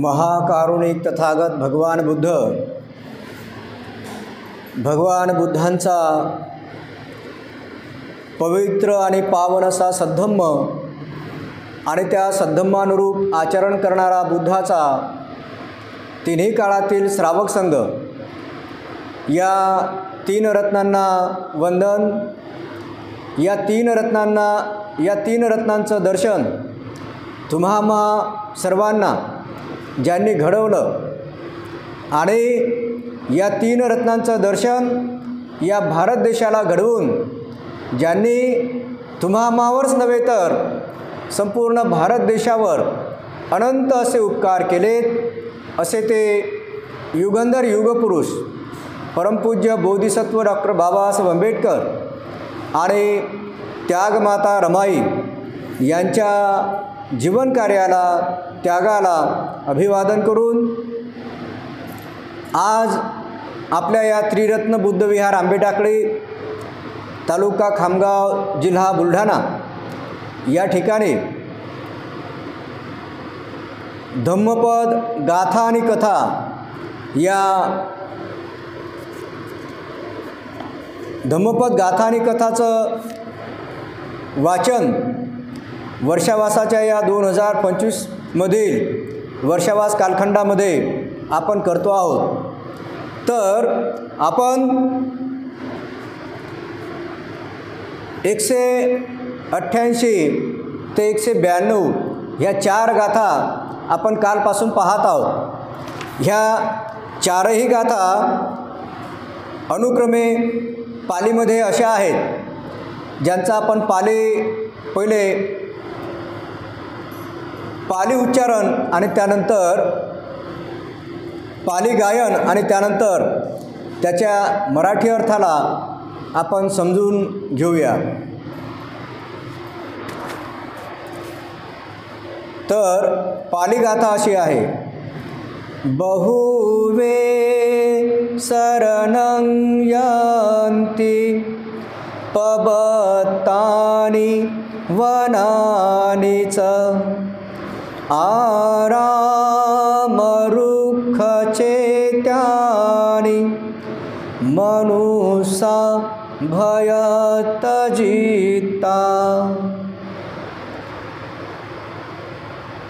महाकारुणिक तथागत भगवान बुद्धांचा पवित्र आणि पावन असा सद्धम्म आणि त्या सद्धम्मानुरूप आचरण करणारा बुद्धाचा तिन्ही काळातील श्रावक संघ, या तीन रत्नांना वंदन, या तीन रत्नांचं दर्शन तुम्हा सर्वांना ज्यांनी घडवलं आणि या तीन रत्नांचं दर्शन या भारत देशाला घडवून ज्यांनी तुम्हामावरच नव्हे तर संपूर्ण भारत देशावर अनंत असे उपकार केलेत, असे ते युगंधर युगपुरुष परमपूज्य बोधिसत्व डॉक्टर बाबासाहेब आंबेडकर आणि त्यागमाता रमाई यांच्या जीवनकार्याला, त्यागाला अभिवादन करून आज आपल्या या त्रिरत्न बुद्धविहार आंबेटाकळी, तालुका खामगाव, जिल्हा बुलढाणा या ठिकाणी धम्मपद गाथा आणि कथा या धम्मपद गाथा आणि कथाचं वाचन वर्षावासाच्या या 2025 मधील वर्षावास कालखंडामध्ये आपण करतो आहोत. तर आपण 188 ते 192 ह्या 4 गाथा आपण कालपासून पाहत आहोत. ह्या चारही गाथा अनुक्रमे पालीमध्ये अशा आहेत ज्यांचा आपण पहिले पाली उच्चारण आणि त्यानंतर पाली गायन आणि त्यानंतर त्याच्या मराठी अर्थाला आपण समजून घेऊया. तर पाली गाथा अशी आहे. बहुवे शरणं यान्ति पबतानि वनानि च आरामरुक्षचेत्यानि मनुष्या भयतजिता.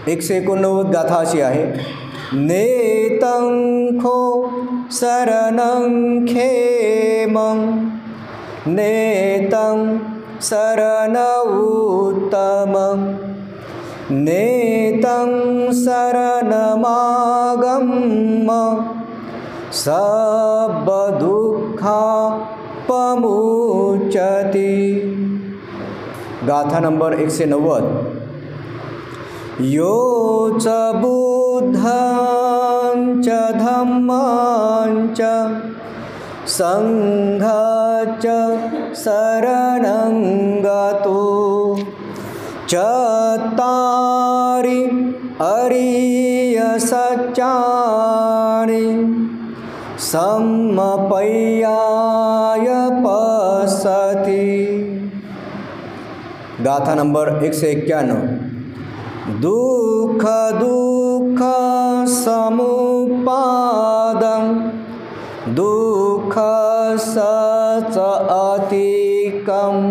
189 गाथा अशी आहे. नेतं खो शरणं खेमं नेतं शरण उत्तमं नेतं शरणमागम्य सर्वदुःखापमुच्यते. गाथा नंबर 190. यो च बुद्धं च धम्मं च संघं च शरणं गतो चत्तारि अरिय सच्चानि सम्मपय्याय पश्यति. गाथा नंबर 191. दुःख समुपादं दुःख सच अतिकम्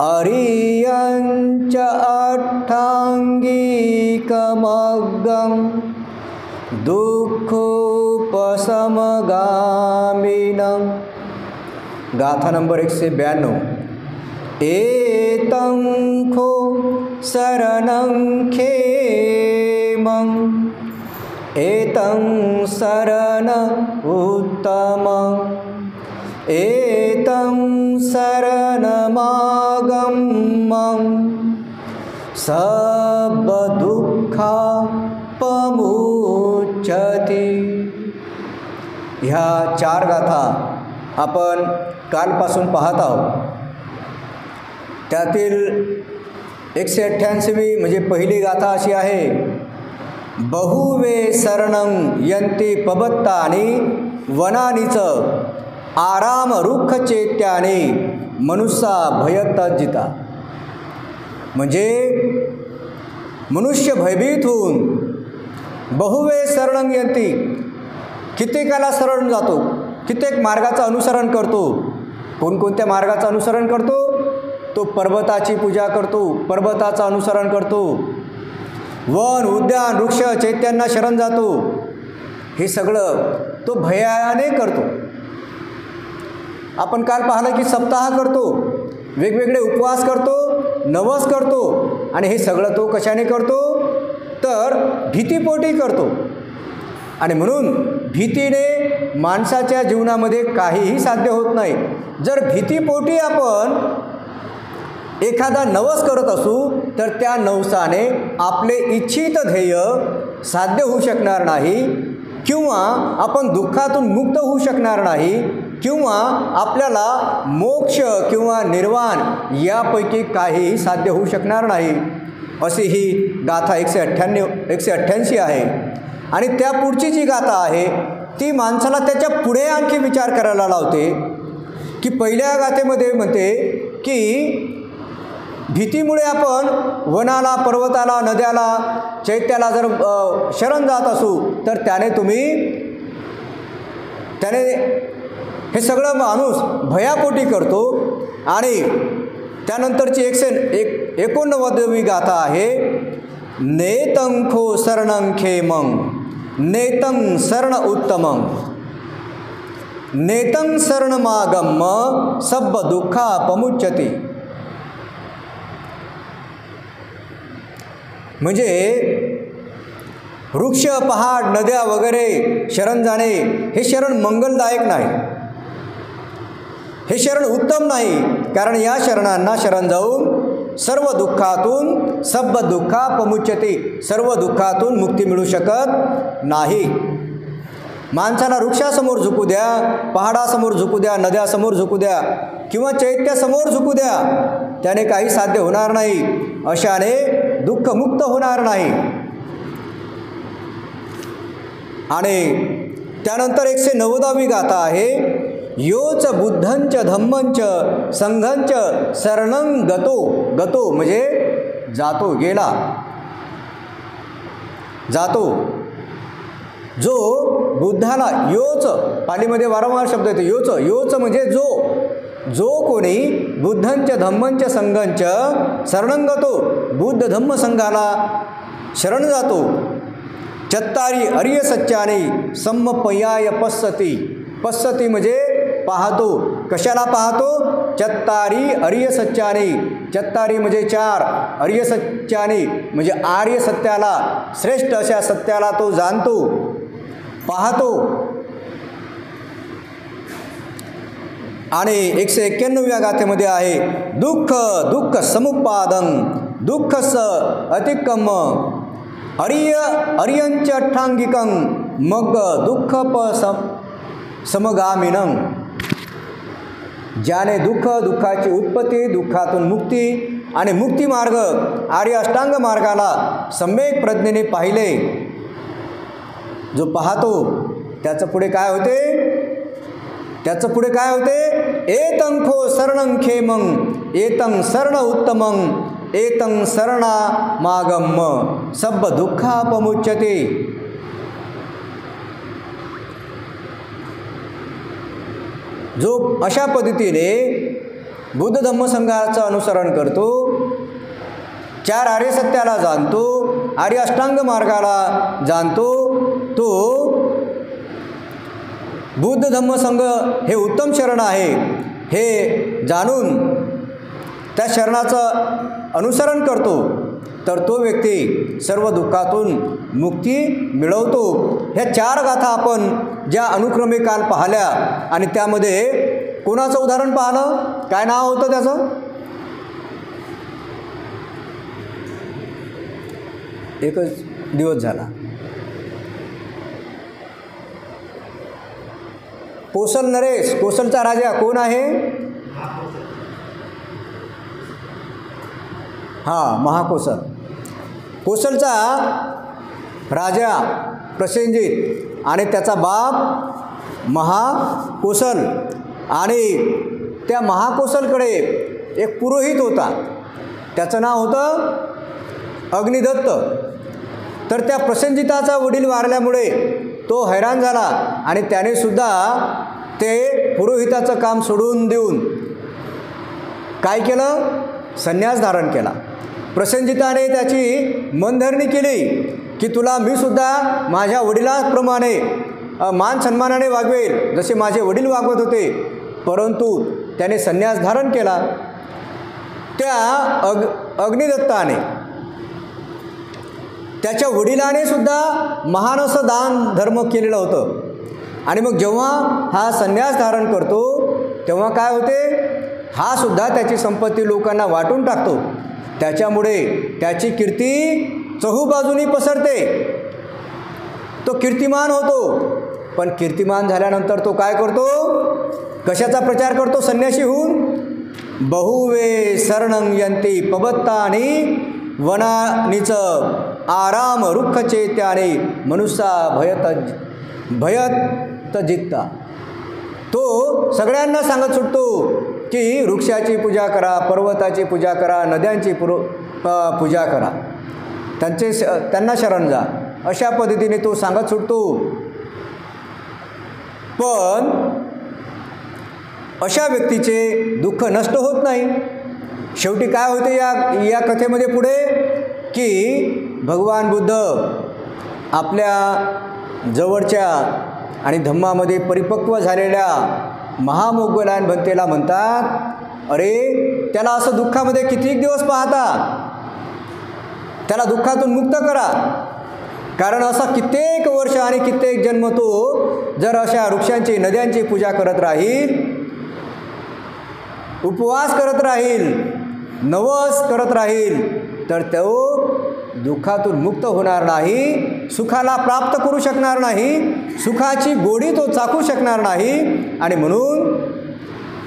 अरियञ्च अट्टाङ्गिकमग्गं दुःखोपशमगामिनं. गाथा नंबर 192. एतं खो शरणं खेमं एतं शरण उत्तमं एतं शरणमागम्यं सर्वदुःखापमुच्यते. ह्या 4 गाथा आपण कालपासून पाहत आहोत. त्यातील 188वी म्हणजे पहिली गाथा अशी आहे. बहुवे शरणं यन्ति पबत्तानि वनानिच आराम रुक्ष चेत्याने मनुष्या भयतजिता. म्हणजे मनुष्य भयभीत होऊन बहुवे शरणंयंती, कित्येकाला शरण जातो, कित्येक मार्गाचं अनुसरण करतो. कोणकोणत्या मार्गाचं अनुसरण करतो? तो पर्वताची पूजा करतो, पर्वताचं अनुसरण करतो, वन उद्यान वृक्ष चैत्यांना शरण जातो. हे सगळं तो भयाने करतो. आपण काल पाहिलं की सप्ताह करतो, वेगवेगळे उपवास करतो, नवस करतो. आणि हे सगळं तो कशाने करतो? तर भीतीपोटी करतो. आणि म्हणून भीतीने माणसाच्या जीवनामध्ये काहीही साध्य होत नाही. जर भीतीपोटी आपण एखादा नवस करत असू तर त्या नवसाने आपले इच्छित ध्येय साध्य होऊ शकणार नाही, किंवा आपण दुःखातून मुक्त होऊ शकणार नाही, किंवा आपल्याला मोक्ष किंवा निर्वाण यापैकी काहीही साध्य होऊ शकणार नाही. अशी ही गाथा 188 आहे. आणि त्या पुढची जी गाथा आहे ती माणसाला त्याच्या पुढे आणखी विचार करायला लावते. की पहिल्या गाथेमध्ये म्हणते की भीतीमुळे आपण वनाला, पर्वताला, नद्याला, चैत्याला जर शरण जात असू तर त्याने हे सगळं माणूस भयापोटी करतो. आणि त्यानंतरची 189वी गाथा आहे, नेतं खो शरणं खेमं नेतं शरण उत्तमं नेतं शरणमागम्य सब्ब दुःखापमुच्यते. म्हणजे वृक्ष, पहाड, नद्या वगैरे शरण जाणे हे शरण मंगलदायक नाही, हे शरण उत्तम नाही. कारण या शरणांना शरण जाऊन सर्व दुःखातून सब्ब दुःखापमुच्यते, सर्व दुःखातून मुक्ती मिळू शकत नाही. माणसाला वृक्षासमोर झुकू द्या, पहाडासमोर झुकू द्या, नद्यासमोर झुकू द्या, किंवा चैत्यासमोर झुकू द्या, त्याने काही साध्य होणार नाही. अशाने दुःखमुक्त होणार नाही. आणि त्यानंतर 190वी गाथा आहे, योच बुद्धंच धम्मंच संघंच शरणं गतो. गतो म्हणजे जातो, गेला, जातो. जो बुद्धाला, योच पालीमध्ये वारंवार शब्द येतो, योच. योच म्हणजे जो कोणी बुद्धंच धम्मंच संघंच शरणं गतो, बुद्ध धम्म संघाला शरण जातो. चत्तारी अर्य सच्चाने सम्मपयाय पश्यति. पश्यति म्हणजे पाहतो. कशाला पाहतो? चत्तारी अर्य सच्चाने. चत्तारी म्हणजे 4, अर्य सच्चाने म्हणजे आर्य सत्याला, श्रेष्ठ अशा सत्याला तो जाणतो, पाहतो. आणि 191व्या गाथेमध्ये आहे, दुःख समुपादं दुःखस अतिक्कम अर्यंच अठ्ठांगिकं मग दुःख समगामिनं. ज्याने दुःखाची उत्पत्ती, दुःखातून मुक्ती आणि मुक्ती मार्ग आर्य अष्टांग मार्गाला सम्यक प्रज्ञेने पाहिले, जो पाहतो त्याचं पुढे काय होते? त्याचं पुढे काय होते? एतं खो शरणं खेमं एतं शरण उत्तमं एतं शरणामागम्य सब्ब दुःखापमुच्यते. जो अशा पद्धतीने बुद्ध धम्म संघाचं अनुसरण करतो, 4 आर्य सत्याला जाणतो, आर्य अष्टांग मार्गाला जाणतो, तो बुद्ध धम्म संघ हे उत्तम शरण आहे हे जाणून त्या शरणाचं अनुसरण करतो, तर तो व्यक्ती सर्व दुःखातून मुक्ती मिळवतो. ह्या 4 गाथा आपण ज्या अनुक्रमे काल पाहिल्या, आणि त्यामध्ये कोणाचं उदाहरण पाहिलं? काय नाव होतं त्याचं? एकच दिवस झाला. कोसल नरेश. कोसलचा राजा कोण आहे? महाकोसल. कोसलचा राजा प्रसेनजित आणि त्याचा बाप महाकोसल. आणि त्या महाकोसलकडे एक पुरोहित होता, त्याचं नाव होतं अग्निदत्त. तर त्या प्रसेनजिताचा वडील वारल्यामुळे तो हैराण झाला आणि त्याने सुद्धा ते पुरोहिताचं काम सोडून देऊन काय केलं? संन्यास धारण केला. प्रसेनजिताने त्याची मनधरणी केली की तुला मी सुद्धा माझ्या वडिलांप्रमाणे मान सन्मानाने वागवेल जसे माझे वडील वागवत होते. परंतु त्याने संन्यास धारण केला. त्या अग्निदत्ताने त्याच्या वडिलाने सुद्धा महान असं दान धर्म केलेलं होतं. आणि मग जेव्हा हा संन्यास धारण करतो तेव्हा काय होते? हा सुद्धा त्याची संपत्ती लोकांना वाटून टाकतो. त्याच्यामुळे त्याची कीर्ती चहूबाजूनी पसरते. तो कीर्तिमान होतो. पण कीर्तिमान झाल्यानंतर तो काय करतो? कशाचा प्रचार करतो? संन्यासी होऊन बहुवे शरणं यंती पबत्तानी वनानीच आराम रुक्ख चेत्याने मनुष्या भयत जित्ता. तो सगळ्यांना सांगत सुटतो की वृक्षाची पूजा करा, पर्वताची पूजा करा, नद्यांची पूजा करा, त्यांना शरण जा, अशा पद्धतीने तो सांगत सुटतो. पण अशा व्यक्तीचे दुःख नष्ट होत नाही. शेवटी काय होते या कथेमध्ये पुढे की भगवान बुद्ध आपल्या जवळच्या आणि धम्मामध्ये परिपक्व झालेल्या महामोगलायन भंतेला म्हणतात, अरे त्याला असं दुःखामध्ये कित्येक दिवस पाहता, त्याला दुःखातून मुक्त करा. कारण असा कित्येक वर्ष आणि कित्येक जन्म तो जर अशा वृक्षांची नद्यांची पूजा करत राहील, उपवास करत राहील, नवस करत राहील, तर तो दुःखातून मुक्त होणार नाही, सुखाला प्राप्त करू शकणार नाही, सुखाची गोडी तो चाखू शकणार नाही. आणि म्हणून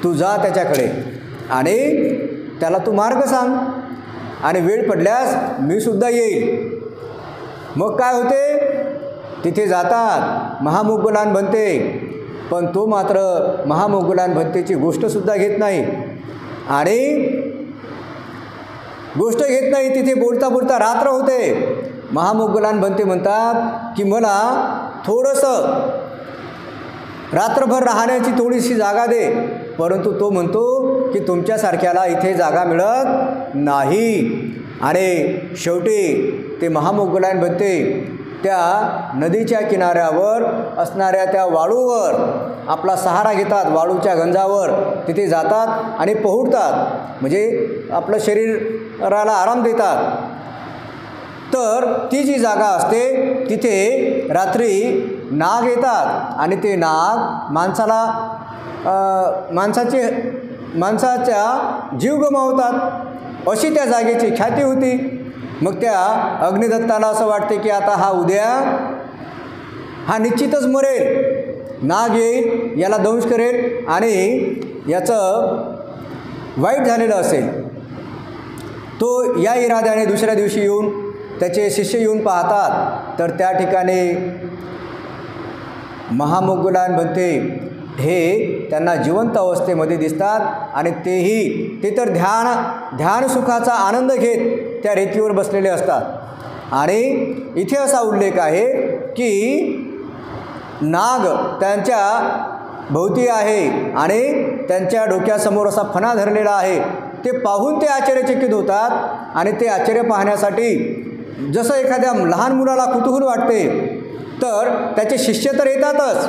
तू जा त्याच्याकडे आणि त्याला तू मार्ग सांग आणि वेळ पडल्यास मी सुद्धा येईल. मग काय होते? तिथे जातात महामोगलान भंते. पण तो मात्र महामोगलान भंतेची गोष्टसुद्धा घेत नाही. आणि गोष्ट घेत नाही, तिथे बोलता बोलता रात्र होते. महामोगलान भंते म्हणतात की मला थोडंसं रात्रभर राहण्याची थोडीशी जागा दे. परंतु तो म्हणतो की तुमच्यासारख्याला इथे जागा मिळत नाही. आणि शेवटी ते महामोगलान भंते त्या नदीच्या किनाऱ्यावर असणाऱ्या त्या वाळूवर आपला सहारा घेतात, वाळूच्या गंजावर तिथे जातात आणि पोहतात, म्हणजे आपलं शरीराला आराम देतात. तर ती जी जागा असते तिथे रात्री नाग येतात आणि ते नाग माणसाच्या जीव गमावतात. अशी त्या जागेची ख्याती होती. मग त्या अग्निदत्ताला असं वाटते की आता उद्या हा निश्चितच मरेल, नाग येईल, याला दंश करेल आणि याचं वाईट झालेलं असेल. तो या इराद्याने दुसऱ्या दिवशी येऊन त्याचे शिष्य येऊन पाहतात, तर त्या ठिकाणी महामोगलान भंते हे त्यांना जिवंत अवस्थेमध्ये दिसतात. आणि ते तर ध्यान सुखाचा आनंद घेत त्या रेतीवर बसलेले असतात. आणि इथे असा उल्लेख आहे की नाग त्यांच्या भोवती आहे आणि त्यांच्या डोक्यासमोर असा फणा धरलेला आहे. ते पाहून ते आश्चर्यचकित होतात आणि ते आश्चर्य पाहण्यासाठी जसं एखाद्या लहान मुलाला कुतूहल वाटते तर त्याचे शिष्य तर येतातच,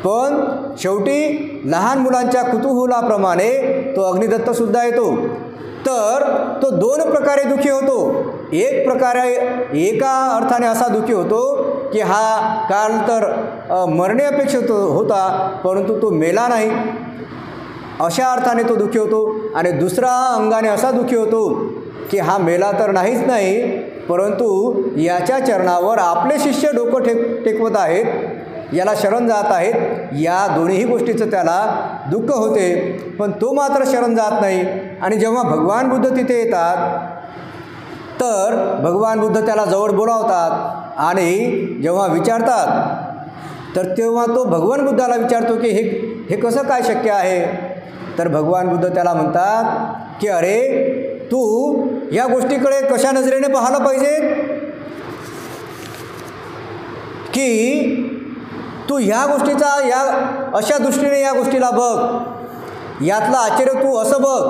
पण शेवटी लहान मुलांच्या कुतूहलाप्रमाणे तो अग्निदत्तसुद्धा येतो. तर तो दोन प्रकारे दुःखी होतो. एक प्रकारे एका अर्थाने असा दुःखी होतो की हा काल तर मरणे अपेक्षित होता, परंतु तो मेला नाही, अशा अर्थाने तो दुःखी होतो. आणि दुसरा अंगाने असा दुःखी होतो की हा मेला तर नाहीच नाही, परंतु याच्या चरणावर आपले शिष्य डोकं टेकवत आहेत, याला शरण जात आहेत. या दोन्ही गोष्टीचं त्याला दुःख होते, पण तो मात्र शरण जात नाही. आणि जेव्हा भगवान बुद्ध तिथे येतात तर भगवान बुद्ध त्याला जवळ बोलावतात आणि जेव्हा विचारतात तर तेव्हा तो भगवान बुद्धाला विचारतो की हे कसं काय शक्य आहे. तर भगवान बुद्ध त्याला म्हणतात की अरे तू या गोष्टीकडे कशा नजरेने पाहायला पाहिजे. की तू ह्या गोष्टीचा अशा दृष्टीने या गोष्टीला बघ, यातलं आश्चर्य तू असं बघ,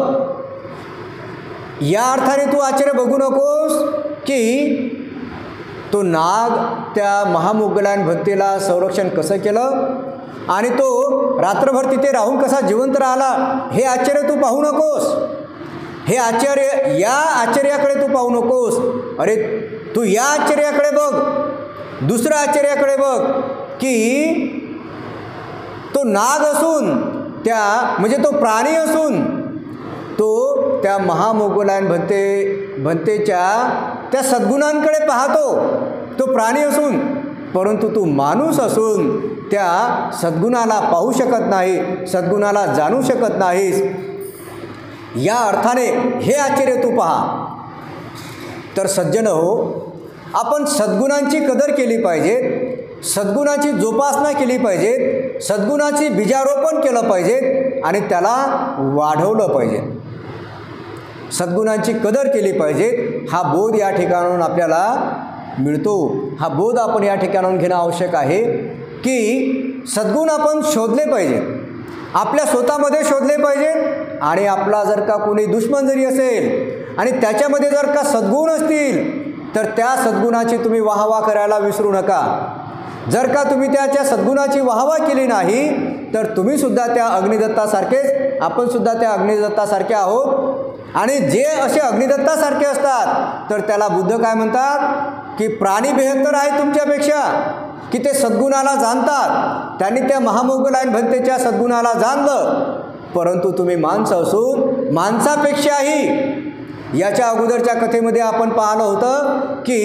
या अर्थाने तू आश्चर्य बघू नकोस की तो नाग त्या महामोगलान भक्तीला संरक्षण कसं केलं आणि तो रात्रभर तिथे राहून कसा जिवंत राहिला, हे आश्चर्य तू पाहू नकोस. हे आश्चर्य, या आश्चर्याकडे तू पाहू नकोस. अरे तू या आश्चर्याकडे बघ, दुसऱ्या आश्चर्याकडे बघ की तो नाग असून म्हणजे तो प्राणी असून तो त्या महामोगलायन भंतेच्या त्या सद्गुणांकडे पाहतो. तो प्राणी असून, परंतु तू माणूस असून त्या सद्गुणाला पाहू शकत नाही, सद्गुणाला जाणू शकत नाहीस. या अर्थाने हे आश्चर्य तू पहा. तर सज्जन हो, आपण सद्गुणांची कदर केली पाहिजे, सद्गुणाची जोपासना केली पाहिजे, सद्गुणाची बीजारोपण केलं पाहिजे आणि त्याला वाढवलं पाहिजे, सद्गुणांची कदर केली पाहिजे. हा बोध या ठिकाणाहून आपल्याला मिळतो. हा बोध आपण या ठिकाणाहून घेणं आवश्यक आहे की सद्गुण आपण शोधले पाहिजे, आपल्या स्वतःमध्ये शोधले पाहिजे. आणि आपला जर का कोणी दुश्मन जरी असेल आणि त्याच्यामध्ये जर का सद्गुण असतील तर त्या सद्गुणाची तुम्ही वाहवा करायला विसरू नका. जर का तुम्ही त्याच्या सद्गुणाची वाहवा केली नाही तर तुम्हीसुद्धा त्या अग्निदत्तासारखेच, आपणसुद्धा त्या अग्निदत्तासारखे आहोत. आणि जे असे अग्निदत्तासारखे असतात तर त्याला बुद्ध काय म्हणतात की प्राणी बेहत्तर आहे तुमच्यापेक्षा, की ते सद्गुणाला जाणतात. त्यांनी त्या महामोगलायन भंतेच्या सद्गुणाला जाणलं, परंतु तुम्ही माणसं असून माणसापेक्षाही, याच्या अगोदरच्या कथेमध्ये आपण पाहिलं होतं की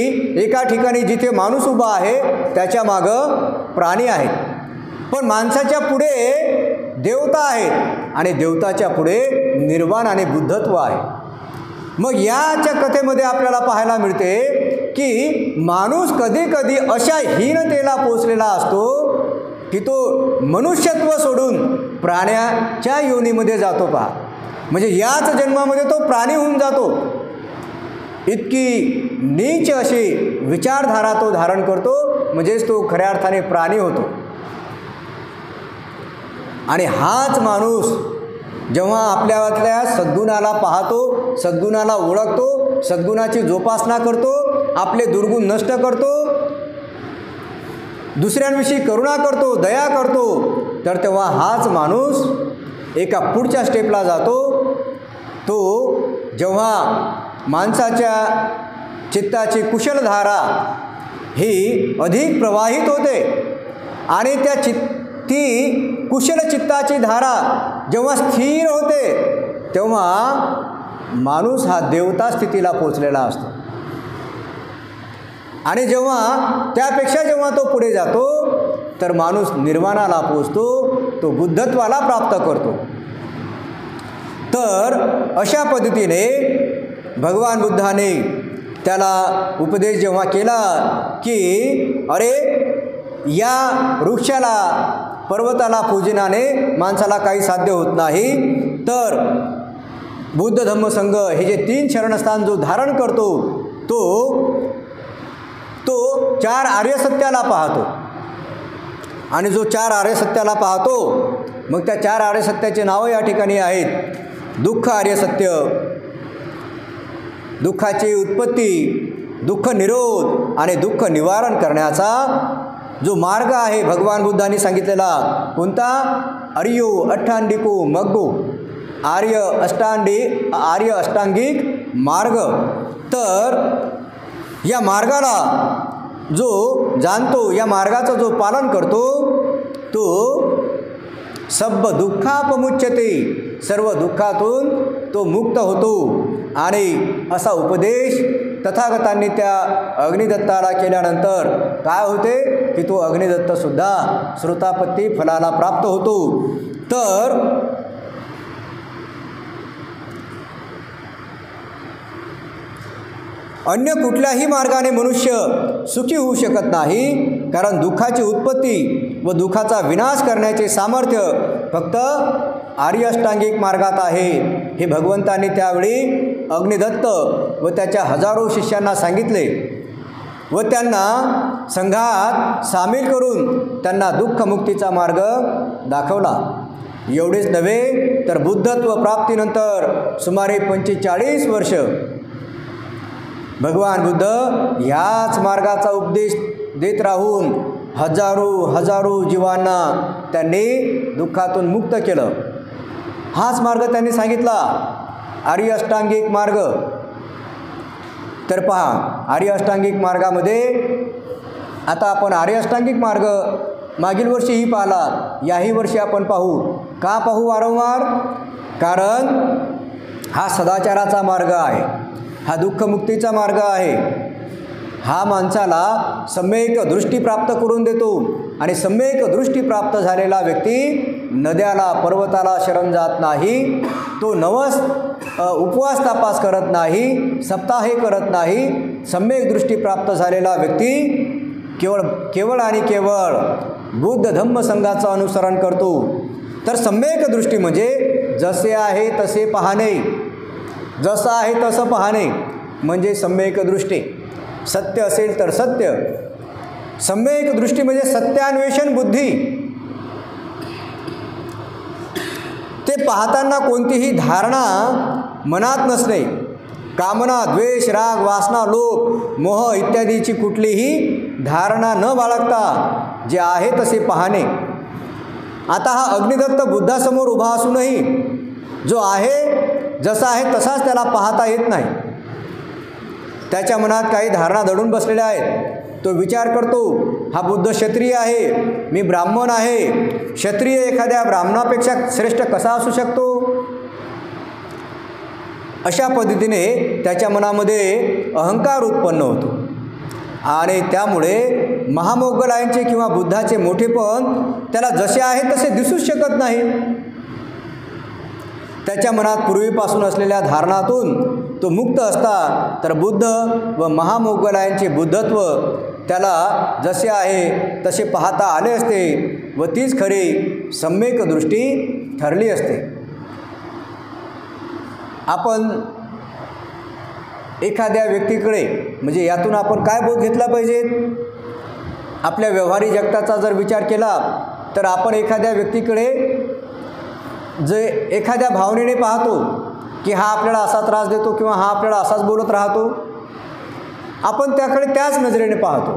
एका ठिकाणी जिथे माणूस उभा आहे त्याच्या मागं प्राणी आहेत, पण माणसाच्या पुढे देवता आहेत आणि देवताच्या पुढे निर्वाण आणि बुद्धत्व आहे. मग याच्या कथेमध्ये आपल्याला पाहायला मिळते की माणूस कधी कधी अशा हीनतेला पोचलेला असतो की तो मनुष्यत्व सोडून प्राण्याच्या योनीमध्ये जातो. पहा, म्हणजे याच जन्मामध्ये तो प्राणी होऊन जातो. इतकी नीच अशी विचारधारा तो धारण करतो, म्हणजेच तो खऱ्या अर्थाने प्राणी होतो. आणि हाच माणूस जेव्हा आपल्यातल्या सद्गुणाला पाहतो, सद्गुणाला ओळखतो, सद्गुणाची जोपासना करतो, आपले दुर्गुण नष्ट करतो, दुसऱ्यांविषयी करुणा करतो, दया करतो, तर तेव्हा हाच माणूस एका पुढच्या स्टेपला जातो. तो जेव्हा माणसाच्या चित्ताची कुशलधारा ही अधिक प्रवाहित होते आणि ती कुशल चित्ताची धारा जेव्हा स्थिर होते तेव्हा माणूस हा देवता स्थितीला पोचलेला असतो. आणि जेव्हा त्यापेक्षा जेव्हा तो पुढे जातो तर माणूस निर्वाणाला पोचतो, तो बुद्धत्वाला प्राप्त करतो. तर अशा पद्धतीने भगवान बुद्धाने त्याला उपदेश जेव्हा केला की अरे या वृक्षाला, पर्वताला पूजनाने माणसाला काही साध्य होत नाही, तर बुद्ध धम्म संघ हे जे 3 शरणस्थान जो धारण करतो तो 4 आर्य सत्याला पाहतो. आणि जो 4 आर्य सत्याला पाहतो, मग त्या 4 आर्य सत्याचे नावं या ठिकाणी आहेत. दुःख आर्य सत्य, दुःखाची उत्पत्ती, दुःख निरोध आणि दुःख निवारण करण्याचा जो मार्ग आहे भगवान बुद्धांनी सांगितलेला, कोणता? आर्यो अष्टांगिको मग्गो, आर्य अष्टांगिक मार्ग. तर या मार्गाला जो जाणतो, या मार्गाचं जो पालन करतो तो सब दुःखापमुच्यते, सर्व दुःखातून तो मुक्त होतो. आणि असा उपदेश तथागतांनी त्या अग्निदत्ताला केल्यानंतर काय होते की तो अग्निदत्तसुद्धा श्रोतापत्ती फलाला प्राप्त होतो. तर अन्य कुठल्याही मार्गाने मनुष्य सुखी होऊ शकत नाही, कारण दुःखाची उत्पत्ती व दुःखाचा विनाश करण्याचे सामर्थ्य फक्त आर्य अष्टांगिक मार्गात आहे. हे भगवंतांनी त्यावेळी अग्निदत्त व त्याच्या हजारो शिष्यांना सांगितले व त्यांना संघात सामील करून त्यांना दुःखमुक्तीचा मार्ग दाखवला. एवढेच नव्हे तर बुद्धत्व प्राप्तीनंतर सुमारे 45 वर्ष भगवान बुद्ध ह्याच मार्गाचा उपदेश देत राहून हजारो जीवांना त्यांनी दुःखातून मुक्त केलं. हाच मार्ग त्यांनी सांगितला, आर्य अष्टांगिक मार्ग. तर पहा, आर्य अष्टांगिक मार्गामध्ये आता आपण आर्य अष्टांगिक मार्ग मागील वर्षीही पाहिला, याही वर्षी आपण पाहू. का पाहू वारंवार? कारण हा सदाचाराचा मार्ग आहे, हा दुःखमुक्तीचा मार्ग आहे. हा माणसाला सम्यक दृष्टी प्राप्त करून देतो आणि सम्यक दृष्टी प्राप्त झालेला व्यक्ती नद्याला पर्वताला शरण जात नाही, तो नवस उपवास तपास करत नाही, सप्ताहे करत नाही. सम्यक दृष्टी प्राप्त झालेला व्यक्ती केवळ आणि केवळ बुद्ध धम्म संघाचं अनुसरण करतो. तर सम्यक दृष्टी म्हणजे जसे आहे तसे पाहणे, जसं आहे तसं पाहणे म्हणजे सम्यक दृष्टी. सत्य असेल तर सत्य. सम्यक दृष्टी म्हणजे सत्यान्वेषण बुद्धी. ते पाहताना कोणतीही धारणा मनात नसणे, कामना, द्वेष, राग, वासना, लोभ, मोह इत्यादीची कुठलीही धारणा न बाळगता जे आहे तसे पाहणे. आता हा अग्निदत्त बुद्धासमोर उभा असूनही जो आहे जसा आहे तसाच त्याला पाहता येत नाही. त्याच्या मनात काही धारणा दडून बसलेल्या आहेत. तो विचार करतो, हा बुद्ध क्षत्रिय आहे, मी ब्राह्मण आहे. क्षत्रिय एखाद्या ब्राह्मणापेक्षा श्रेष्ठ कसा असू शकतो? अशा पद्धतीने त्याच्या मनामध्ये अहंकार उत्पन्न होतो आणि त्यामुळे महामोगलांचे किंवा बुद्धाचे मोठेपण त्याला जसे आहे तसे दिसूच शकत नाही. त्याच्या मनात पूर्वीपासून असलेल्या धारणातून तो मुक्त असता तर बुद्ध व महामोगलांचे बुद्धत्व त्याला जसे आहे तसे पाहता आले असते व तीच खरी सम्यक दृष्टी ठरली असते. आपण एखाद्या व्यक्तीकडे म्हणजे यातून आपण काय बोध घेतला पाहिजे? आपल्या व्यवहारी जगताचा जर विचार केला तर आपण एखाद्या व्यक्तीकडे जे एखाद्या भावनेने पाहतो की हा आपल्याला असा त्रास देतो किंवा हा आपल्याला असाच बोलत राहतो, आपण त्याकडे त्याच नजरेने पाहतो.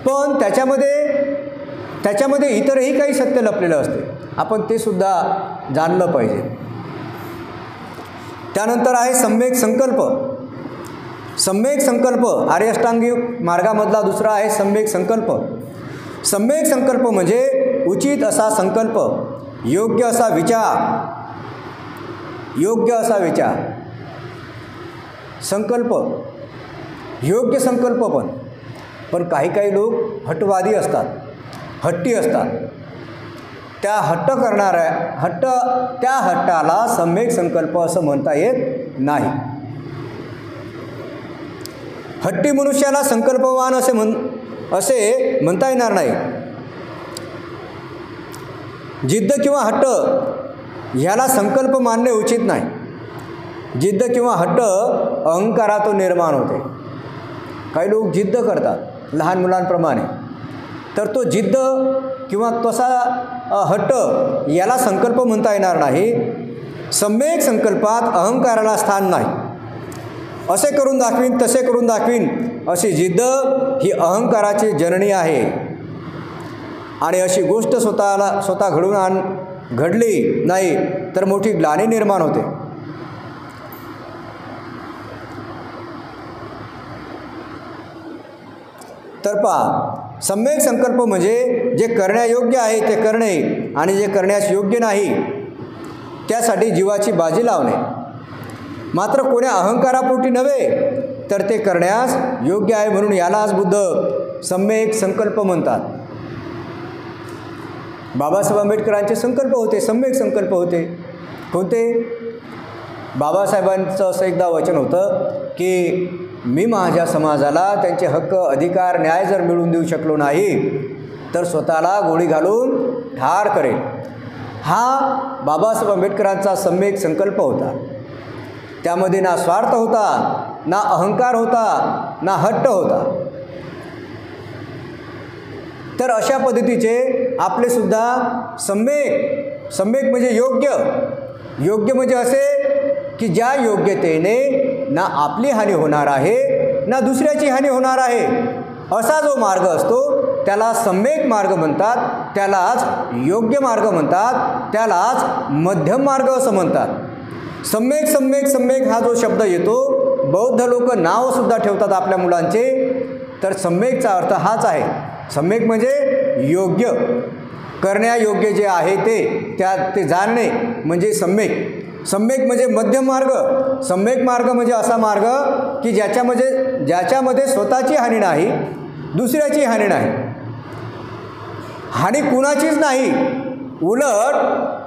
पण त्याच्यामध्ये इतरही काही सत्य लपलेलं असते, आपण ते सुद्धा जाणलं पाहिजे. त्यानंतर आहे सम्यक संकल्प. सम्यक संकल्प आर्य अष्टांगिक मार्गामधला दुसरा आहे सम्यक संकल्प. सम्यक संकल्प म्हणजे उचित असा संकल्प, योग्य असा विचार, संकल्प, योग्य संकल्प. पण काही लोक हटवादी असतात, हट्टी असतात. त्या हट्टाला सम्यक संकल्प असं म्हणता येत नाही. हट्टी मनुष्याला संकल्पवान असे म्हणता येणार नाही. जिद्द किंवा हट्ट ह्याला संकल्प मानणे उचित नाही. जिद्द किंवा हट्ट अहंकारातून निर्माण होते. काही लोक जिद्द करतात लहान मुलांप्रमाणे, तर तो जिद्द किंवा तसा हट्ट याला संकल्प म्हणता येणार नाही. सम्यक संकल्पात अहंकाराला स्थान नाही. असे करून दाखवीन, तसे करून दाखवीन अशी जिद्द ही अहंकाराची जननी आहे आणि अशी गोष्ट स्वतः घडली नाही तर मोठी ग्लानी निर्माण होते. तर पहा, सम्यक संकल्प म्हणजे जे करण्यायोग्य आहे ते करणे आणि जे करण्यास योग्य नाही त्यासाठी जीवाची बाजी लावणे. मात्र कोण्या अहंकारापोटी नव्हे तर ते करण्यास योग्य आहे म्हणून यालाच बुद्ध सम्यक संकल्प म्हणतात. बाबासाहेब आंबेडकरांचे संकल्प होते, सम्यक संकल्प होते. कोणते? बाबासाहेबांचं असं एकदा वचन होतं की मी माझ्या समाजाला त्यांचे हक्क, अधिकार, न्याय जर मिळवून देऊ शकलो नाही तर स्वतःला गोळी घालून ठार करेल. हा बाबासाहेब आंबेडकरांचा सम्यक संकल्प होता. त्यामध्ये ना स्वार्थ होता, ना अहंकार होता, ना हट्ट होता. तर अशा पद्धतीचे आपले सुद्धा सम्यक, सम्यक म्हणजे योग्य, योग्य म्हणजे असे की ज्या योग्यतेने ना आपली हानी होणार आहे ना दुसऱ्याची हानी होणार आहे, असा जो मार्ग असतो त्याला सम्यक मार्ग म्हणतात, त्यालाच योग्य मार्ग म्हणतात, त्यालाच मध्यम मार्ग असं म्हणतात। सम्यक सम्यक सम्यक हा जो शब्द येतो, बौद्ध लोक नावसुद्धा ठेवतात आपल्या मुलांचे, तर सम्यकचा अर्थ हाच आहे। सम्यक म्हणजे योग्य, करण्यायोग्य जे आहे ते जाणणे म्हणजे सम्यक। सम्यक म्हणजे मध्यम मार्ग, सम्यक मार्ग म्हणजे असा मार्ग की ज्याच्यामध्ये स्वतःची हानी नाही, दुसऱ्याची हानी नाही, हानी कुणाचीच नाही, उलट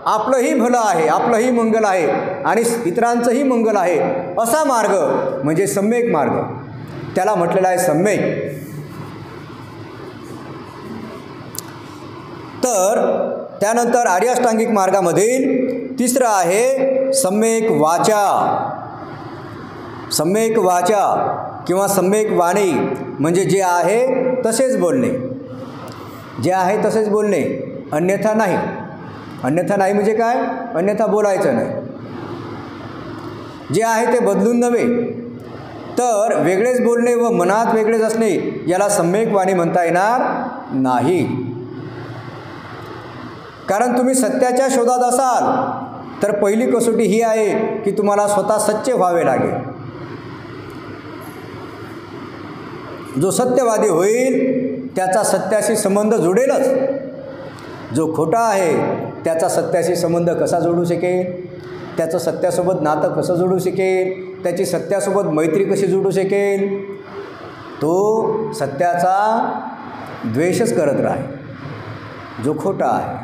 आपलंही भलं आहे, आपलंही मंगल आहे आणि इतरांचंही मंगल आहे, असा मार्ग म्हणजे सम्यक मार्ग, त्याला म्हटलेला आहे सम्यक। तर त्यानंतर आर्याष्टांगिक मार्गामधील तिसरं आहे सम्यक वाचा। सम्यक वाचा किंवा सम्यक वाणी म्हणजे जे आहे तसेच बोलणे, जे आहे तसेच बोलणे, अन्यथा नाही। अन्यथा नाही म्हणजे काय? अन्यथा बोलायचं नाही, जे आहे ते बदलून नव्हे, तर वेगळेच बोलणे व मनात वेगळेच असणे याला सम्यक वाणी म्हणता येणार नाही। कारण तुम्ही सत्याच्या शोधात असाल तर पहिली कसोटी ही आहे की तुम्हाला स्वतः सच्चे व्हावे लागेल। जो सत्यवादी होईल त्याचा सत्याशी संबंध जुडेलच, जो खोटा आहे त्याचा सत्याशी संबंध कसा जोडू शकेल, त्याचं सत्यासोबत नातं कसं जोडू शकेल, त्याची सत्यासोबत मैत्री कशी जोडू शकेल, तो सत्याचा द्वेषच करत राहील जो खोटा आहे।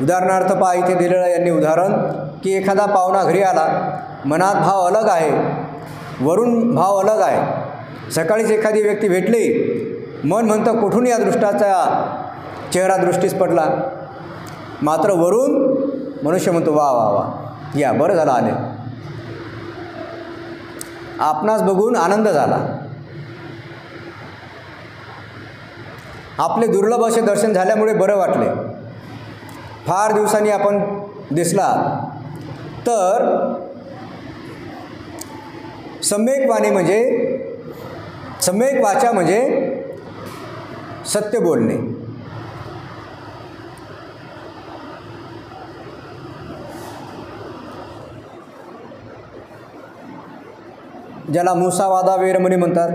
उदाहरणार्थ पहा, इथे दिलेलं यांनी उदाहरण की एखादा पाहुणा घरी आला, मनात भाव अलग आहे, वरून भाव अलग आहे। सकाळीच एखादी व्यक्ती भेटली, मन म्हणतं कुठून या दृष्टाचा चेहरा दृष्टीस पडला, मात्र वरून मनुष्य म्हणतो वा वा वा, या बरं झालं आले, आपणास बघून आनंद झाला, आपले दुर्लभ असे दर्शन झाल्यामुळे बरं वाटले, फार दिवसांनी आपण दिसला। तर सम्यक वाणी म्हणजे, सम्यक वाचा म्हणजे सत्य बोलणे। ज्याला मुसावादा वेरमणी म्हणतात,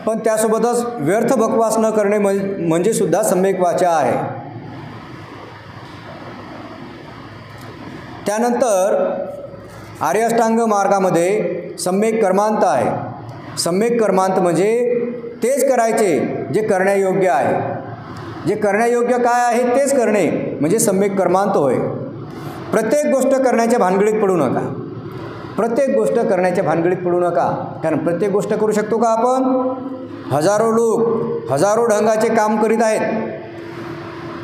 पण त्यासोबतच व्यर्थ बकवास न करणे म्हणजे सुद्धा सम्यक वाचा आहे। त्यानंतर आर्याष्टांग मार्गामध्ये सम्यक कर्मांत आहे। सम्यक कर्मांत म्हणजे तेच करायचे जे करण्यायोग्य आहे, जे करण्यायोग्य काय आहे तेच करणे म्हणजे सम्यक कर्मांत होय। प्रत्येक गोष्ट करण्याच्या भानगडीत पडू नका, प्रत्येक गोष्ट करण्याच्या भानगडीत पडू नका, कारण प्रत्येक गोष्ट करू शकतो का आपण? हजारो लोक हजारो ढंगाचे काम करीत आहेत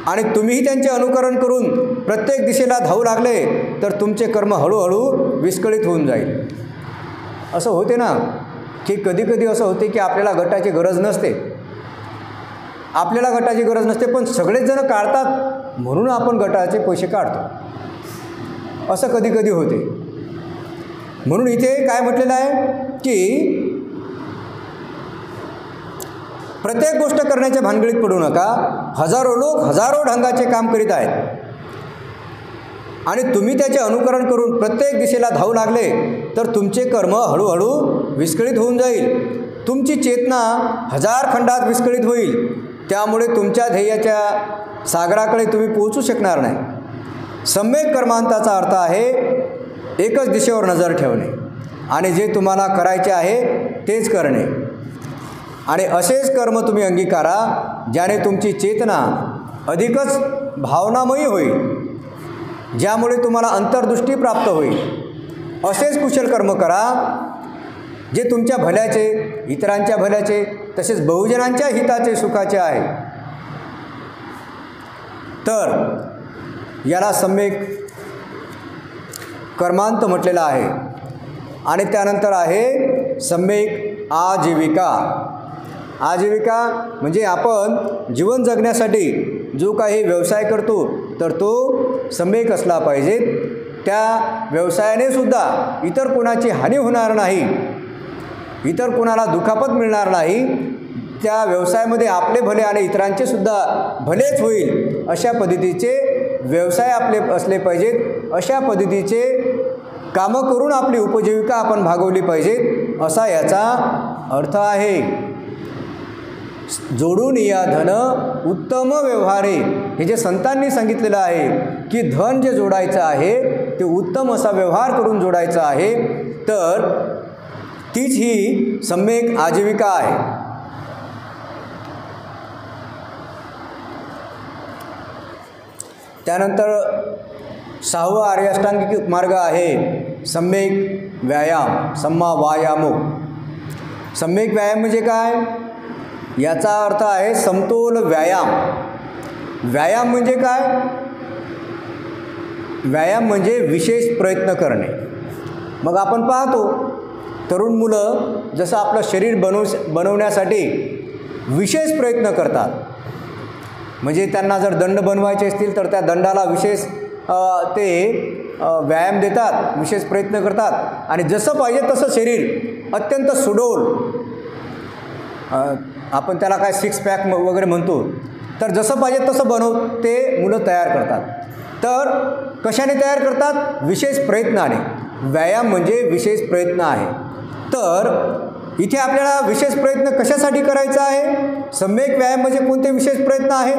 आणि तुम्हीही त्यांचे अनुकरण करून प्रत्येक दिशेला धावू लागले तर तुमचे कर्म हळूहळू विस्कळीत होऊन जाईल। असं होते ना की कधीकधी असं होते की आपल्याला गटाची गरज नसते, आपल्याला गटाची गरज नसते, पण सगळेच जण काढतात म्हणून आपण गटाचे पैसे काढतो, असं कधीकधी होते। म्हणून इथे काय म्हटलेलं आहे की प्रत्येक गोष्ट करण्याच्या भानगडीत पडू नका, हजारो लोक हजारो ढंगाचे काम करीत आहेत आणि तुम्ही त्याचे अनुकरण करून प्रत्येक दिशेला धावू लागले तर तुमचे कर्म हळूहळू विस्कळीत होऊन जाईल, तुमची चेतना हजार खंडात विस्कळीत होईल, त्यामुळे तुमच्या ध्येयाच्या सागराकडे तुम्ही पोहोचू शकणार नाही। सम्यक कर्मांताचा अर्थ आहे एकच दिशेवर नजर ठेवणे आणि जे तुम्हाला करायचे आहे तेच करणे, आणि असेच कर्म तुम्ही अंगीकारा ज्याने तुमची चेतना अधिकच भावनामयी होईल, ज्यामुळे तुम्हाला अंतर्दृष्टी प्राप्त होईल। असेच कुशल कर्म करा जे तुमच्या भल्याचे, इतरांच्या भल्याचे, तसेच बहुजनांच्या हिताचे, सुखाचे आहे। तर याला सम्यक कर्मांत म्हटलेला आहे। आणि त्यानंतर आहे सम्यक आजीविका। आजीविका म्हणजे आपण जीवन जगण्यासाठी जो काही व्यवसाय करतो तर तो सम्यक असला पाहिजे. त्या व्यवसायाने सुद्धा इतर कोणाची हानी होणार नाही, इतर कोणाला दुखापत मिळणार नाही. त्या व्यवसायामध्ये आपले भले आणि इतरांचे सुद्धा भलेच होईल अशा पद्धतीचे व्यवसाय आपले असले पाहिजेत. अशा पद्धतीचे कामं करून आपली उपजीविका आपण भागवली पाहिजेत असा याचा अर्थ आहे. जोडून या धन उत्तम व्यवहारे, हे जे संतांनी सांगितलेलं आहे की धन जे जोडायचं आहे ते उत्तम असा व्यवहार करून जोडायचं आहे, तर तीच ही सम्यक आजीविका आहे. त्यानंतर 6वा आर्य अष्टांगिक मार्ग आहे सम्यक व्यायाम, सम्मा वायामो. सम्यक व्यायाम म्हणजे काय? याचा अर्थ आहे समतोल व्यायाम. व्यायाम म्हणजे काय? व्यायाम म्हणजे विशेष प्रयत्न करणे. मग आपण पाहतो तरुण मुलं जसं आपलं शरीर बनवण्यासाठी विशेष प्रयत्न करतात. म्हणजे त्यांना जर दंड बनवायचे असतील तर त्या दंडाला विशेष ते व्यायाम देतात, विशेष प्रयत्न करतात आणि जसं पाहिजे तसं शरीर अत्यंत सुडौल, आपण त्याला काय 6 पॅक वगैरे म्हणतो, तर जसं पाहिजे तसं ते मुलं तयार करतात. तर कशाने तयार करतात? विशेष प्रयत्नाने. व्यायाम म्हणजे विशेष प्रयत्न आहे. तर इथे आपल्याला विशेष प्रयत्न कशासाठी करायचा आहे? सम्यक व्यायाम म्हणजे कोणते विशेष प्रयत्न आहेत?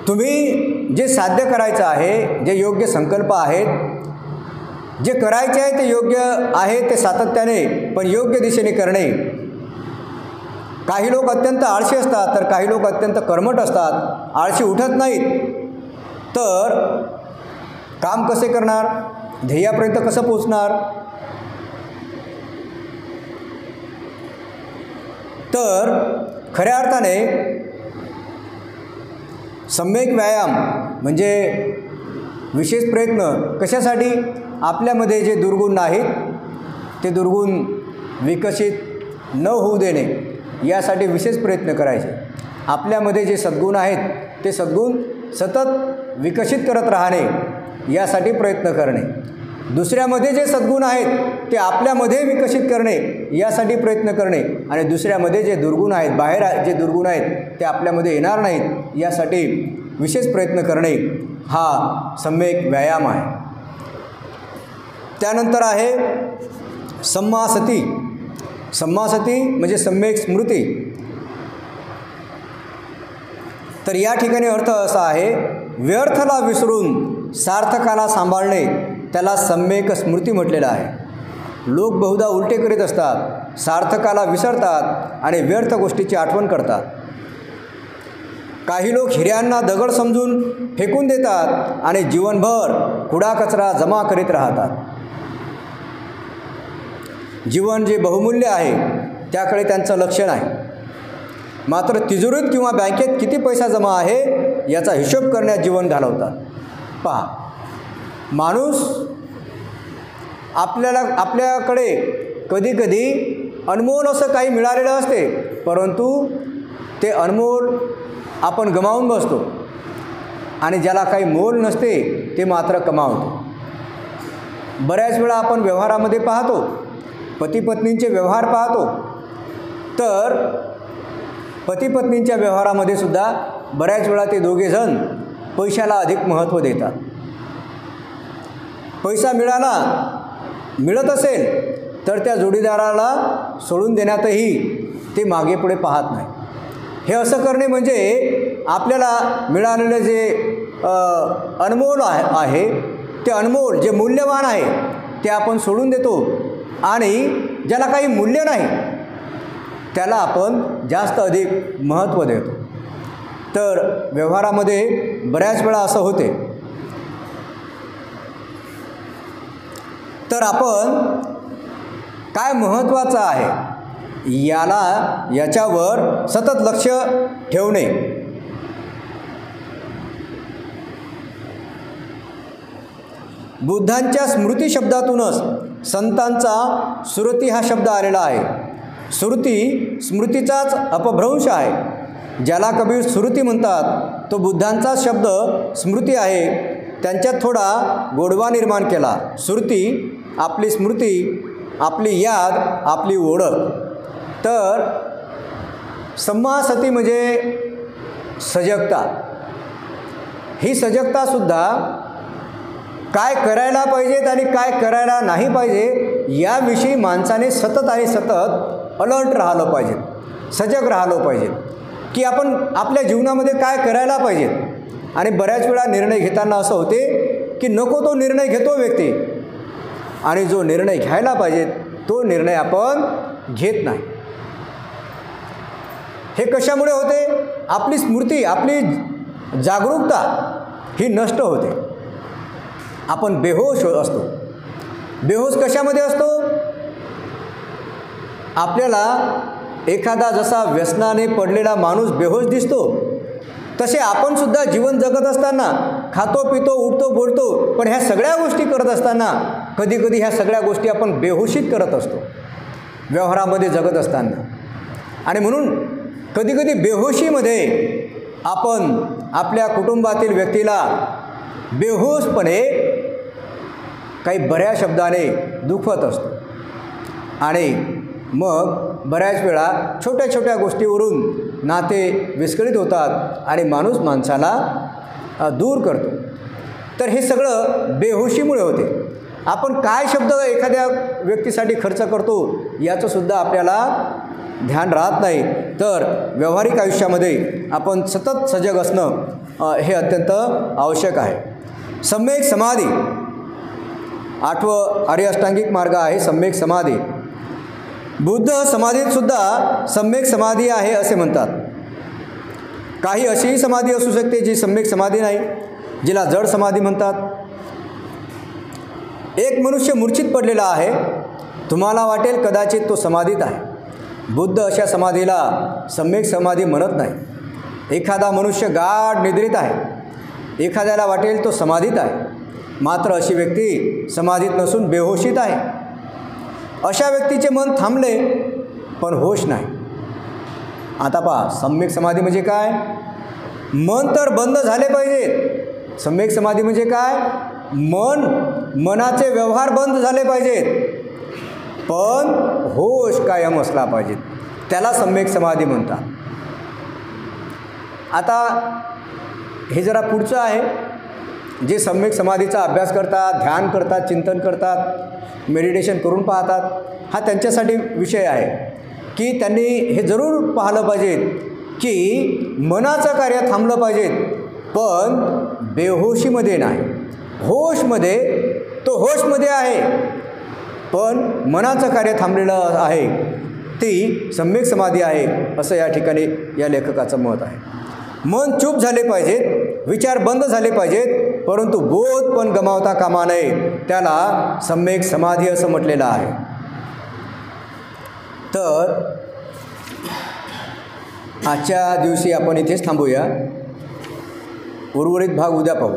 तुम्ही जे साध्य करायचं आहे, जे योग्य संकल्प आहेत, जे करायचे आहे ते योग्य आहे ते सातत्याने पण योग्य दिशेने करणे. काही लोक अत्यंत आळशी असतात तर काही लोक अत्यंत कर्मठ असतात, आळशी उठत नाहीत. तर काम कसे करणार? ध्येयापर्यंत कसं पोचणार? तर खऱ्या अर्थाने सम्यक व्यायाम म्हणजे विशेष प्रयत्न कशासाठी? आपल्यामध्ये जे दुर्गुण नाहीत ते दुर्गुण विकसित न होऊ देणे यासाठी विशेष प्रयत्न करायचे. आपल्यामध्ये जे सद्गुण आहेत ते सद्गुण सतत विकसित करत राहणे यासाठी प्रयत्न करणे. दुसऱ्यामध्ये जे सद्गुण आहेत ते आपल्यामध्ये विकसित करणे यासाठी प्रयत्न करणे आणि दुसऱ्यामध्ये जे दुर्गुण आहेत, बाहेर जे दुर्गुण आहेत ते आपल्यामध्ये येणार नाहीत यासाठी विशेष प्रयत्न करणे हा सम्यक व्यायाम आहे. त्यानंतर आहे सम्मासती. सम्मासती म्हणजे सम्यक स्मृती. तर या ठिकाणी अर्थ असा आहे, व्यर्थला विसरून सार्थकाला सांभाळणे त्याला सम्यक स्मृती म्हटलेलं आहे. लोक बहुधा उलटे करीत असतात, सार्थकाला विसरतात आणि व्यर्थ गोष्टीची आठवण करतात. काही लोक हिऱ्यांना दगड समजून फेकून देतात आणि जीवनभर कुडा कचरा जमा करीत राहतात. जीवन जे बहुमूल्य आहे त्याकडे त्यांचं लक्ष नाही, मात्र तिजोरीत किंवा बँकेत किती पैसा जमा आहे याचा हिशोब करण्यात जीवन घालवतात. पहा, माणूस आपल्याकडे कधीकधी अनमोल असं काही मिळालेलं असते, परंतु ते अनमोल आपण गमावून बसतो आणि ज्याला काही मोल नसते ते मात्र कमावतो. बऱ्याच वेळा आपण व्यवहारामध्ये पाहतो, पती पत्नींचे व्यवहार पाहतो, तर पती पत्नींच्या व्यवहारामध्ये सुद्धा बऱ्याच वेळा ते दोघेजण पैशाला अधिक महत्त्व देतात. पैसा मिळत असेल तर त्या जोडीदाराला सोडून देण्यातही ते मागे पुढे पाहत नाही. हे असं करणे म्हणजे आपल्याला मिळालेलं जे अनमोल आहे ते अनमोल जे मूल्यवान आहे ते आपण सोडून देतो आणि ज्याला काही मूल्य नाही त्याला आपण जास्त अधिक महत्त्व देतो. तर व्यवहारामध्ये बऱ्याच वेळा असं होते. तर आपण काय महत्त्वाचं आहे याच्यावर सतत लक्ष ठेवणे. बुद्धांच्या स्मृती शब्दातूनच संतांचा सुरती हा शब्द आलेला आहे. सुरती स्मृतीचाच अपभ्रंश आहे. ज्याला कबीर सुरती म्हणतात तो बुद्धांचा शब्द स्मृती आहे. त्यांच्यात थोडा गोडवा निर्माण केला. सुरती आपली स्मृती, आपली याद, आपली ओळख. तर सम्मा सती म्हणजे सजगता. ही सजगतासुद्धा काय करायला पाहिजेत आणि काय करायला नाही पाहिजे याविषयी माणसाने सतत आणि सतत अलर्ट राहिलं पाहिजे, सजग राहिलो पाहिजे की आपण आपल्या जीवनामध्ये काय करायला पाहिजेत. आणि बऱ्याच वेळा निर्णय घेताना असं होते की नको तो निर्णय घेतो व्यक्ती आणि जो निर्णय घ्यायला पाहिजे तो निर्णय आपण घेत नाही. हे कशामुळे होते? आपली स्मृती, आपली जागरूकता ही नष्ट होते. आपण बेहोश असतो. बेहोश कशामध्ये असतो? आपल्याला एखादा जसा व्यसनाने पडलेला माणूस बेहोश दिसतो तसे आपण सुद्धा जीवन जगत असताना खातो पितो उठतो बोलतो, पण ह्या सगळ्या गोष्टी करत असताना कधीकधी ह्या सगळ्या गोष्टी आपण बेहोशीत करत असतो व्यवहारामध्ये जगत असताना. आणि म्हणून कधीकधी बेहोशीमध्ये आपण आपल्या कुटुंबातील व्यक्तीला बेहोशपणे काही बऱ्या शब्दाने दुखवत असतो आणि मग बऱ्याच वेळा छोट्या छोट्या गोष्टीवरून नाते विस्कळीत होतात आणि माणूस माणसाला दूर करतो. तर हे सगळं बेहोशीमुळे होते. आपण काय शब्द एखाद्या व्यक्तीसाठी खर्च करतो याचंसुद्धा आपल्याला ध्यान राहत नाही. तर व्यावहारिक आयुष्यामध्ये आपण सतत सजग असणं हे अत्यंत आवश्यक आहे. सम्यक समाधी, 8वं आर्य अष्टांगिक मार्ग आहे सम्यक समाधी. बुद्ध समाधीतसुद्धा सम्यक समाधी आहे असे म्हणतात. काही अशीही समाधी असू शकते जी सम्यक समाधी नाही, जिला जड समाधी म्हणतात. एक मनुष्य मूर्छित पडलेला आहे, तुम्हाला वाटेल कदाचित तो समाधीत आहे. बुद्ध अशा समाधीला सम्यक समाधी म्हणत नाही. एखादा मनुष्य गाढ निद्रित आहे, एखाद्याला वाटेल तो समाधीत आहे, मात्र अशी व्यक्ती समाधीत नसून बेहोशीत आहे. अशा व्यक्तीचे मन थांबले पण होश नाही. आता पहा, सम्यक समाधी म्हणजे काय? मन तर बंद झाले पाहिजेत. सम्यक समाधी म्हणजे काय? मनाचे व्यवहार बंद झाले पाहिजेत पण होश कायम असला पाहिजे, त्याला सम्यक समाधी म्हणतात. आता हे जरा पुढचं आहे. जे सम्यक समाधीचा अभ्यास करतात, ध्यान करतात, चिंतन करतात, मेडिटेशन करून पाहतात, हा त्यांच्यासाठी विषय आहे की त्यांनी हे जरूर पाहिलं पाहिजे की मनाचं कार्य थांबलं पाहिजे पण बेहोशीमध्ये नाही. होशमध्ये तो होशमध्ये आहे पण मनाचं कार्य थांबलेलं आहे, ती सम्यक समाधी आहे असं या ठिकाणी या लेखकाचं मत आहे. मन चूप झाले पाहिजेत, विचार बंद झाले पाहिजेत, परंतु बोध पण गमावता कामा नये, त्याला सम्यक समाधी असं म्हटलेलं आहे. तर आजच्या दिवशी आपण इथेच थांबूया. उर्वरित भाग उद्या पाहू.